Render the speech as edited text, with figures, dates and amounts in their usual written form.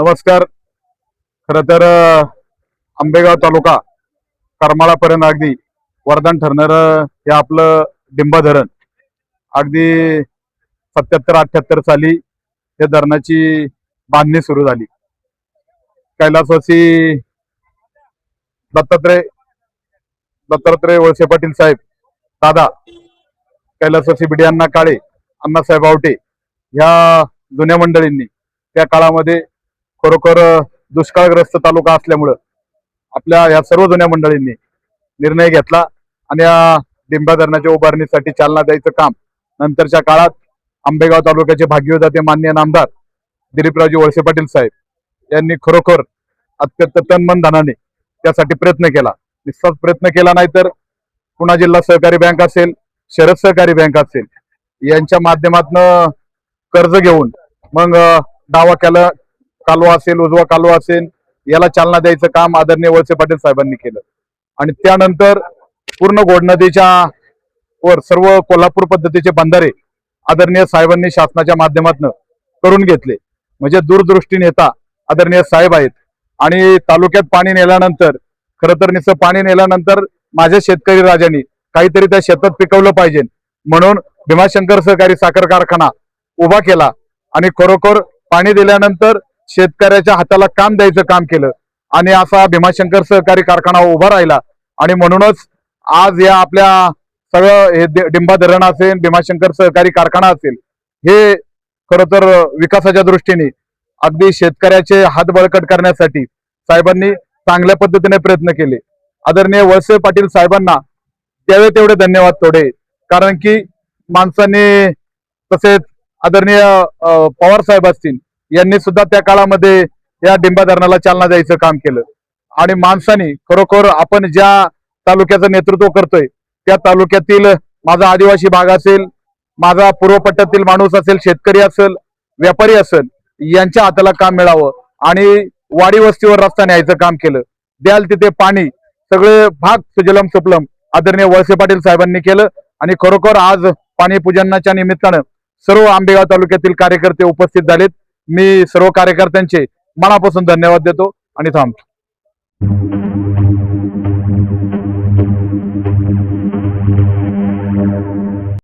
नमस्कार. खरं तर आंबेगाव तालुका करमाळापर्यंत अगदी वरदान ठरणारं हे आपलं डिंबा धरण. अगदी 77-78 साली या धरणाची बांधणी सुरू झाली. कैलासवासी दत्तात्रय दत्तात्रय वळसे पाटील साहेब, दादा कैलासवासी बिडियांना काळे, अण्णासाहेब आवटे ह्या जुन्या मंडळींनी त्या काळामध्ये खरोखर दुष्काळग्रस्त तालुका असल्यामुळं आपल्या या सर्व जुन्या मंडळींनी निर्णय घेतला आणि या डिंबा धरणाच्या उभारणीसाठी चालना द्यायचं काम नंतरच्या काळात आंबेगाव तालुक्याचे भाग्यविधाते माननीय नामदार दिलीपरावजी वळसे पाटील साहेब यांनी खरोखर अत्यंत तनमन धनाने त्यासाठी प्रयत्न केला. निस्वार्थ प्रयत्न केला, नाही तर पुणा जिल्हा सहकारी बँक असेल, शरद सहकारी बँक असेल यांच्या माध्यमातून कर्ज घेऊन मग डावा कालवा असेल, उजवा कालवा असेल, याला चालना द्यायचं काम आदरणीय वळसे पाटील साहेबांनी केलं. आणि त्यानंतर पूर्ण घोड नदीच्या वर सर्व कोल्हापूर पद्धतीचे बंधारे आदरणीय साहेबांनी शासनाच्या माध्यमातून करून घेतले. म्हणजे दूरदृष्टी नेता आदरणीय साहेब आहेत. आणि तालुक्यात पाणी नेल्यानंतर, खरं तर नुसतं पाणी नेल्यानंतर माझ्या शेतकरी राजांनी काहीतरी त्या शेतात पिकवलं पाहिजे म्हणून भीमाशंकर सहकारी साखर कारखाना उभा केला आणि खरोखर पाणी दिल्यानंतर शेतकऱ्याच्या हाताला काम द्यायचं काम केलं आणि असा भीमाशंकर सहकारी कारखाना उभा राहिला. आणि म्हणूनच आज या आपल्या सगळं हे डिंबा धरण असेल, भीमाशंकर सहकारी कारखाना असेल, हे खरं तर विकासाच्या दृष्टीने अगदी शेतकऱ्याचे हात बळकट करण्यासाठी साहेबांनी चांगल्या पद्धतीने प्रयत्न केले. आदरणीय वळसे पाटील साहेबांना द्यावे तेवढे धन्यवाद थोडे, कारण की माणसांनी, तसेच आदरणीय पवार साहेब असतील यांनी सुद्धा त्या काळामध्ये या डिंबा धरणाला चालना द्यायचं काम केलं. आणि माणसांनी खरोखर आपण ज्या तालुक्याचं नेतृत्व करतोय त्या तालुक्यातील माझा आदिवासी भाग असेल, माझा पूर्व पट्ट्यातील माणूस असेल, शेतकरी असेल, व्यापारी असेल, यांच्या हाताला काम मिळावं आणि वाडी वस्तीवर रस्ता न्यायचं काम केलं. द्याल तिथे पाणी, सगळे भाग सुजलम सुफलम आदरणीय वळसे पाटील साहेबांनी केलं. आणि खरोखर आज पाणी पूजनाच्या निमित्तानं सर्व आंबेगाव तालुक्यातील कार्यकर्ते उपस्थित झालेत. मी सर्व कार्यकर्त्यांचे मनापासून धन्यवाद देतो आणि थांबतो.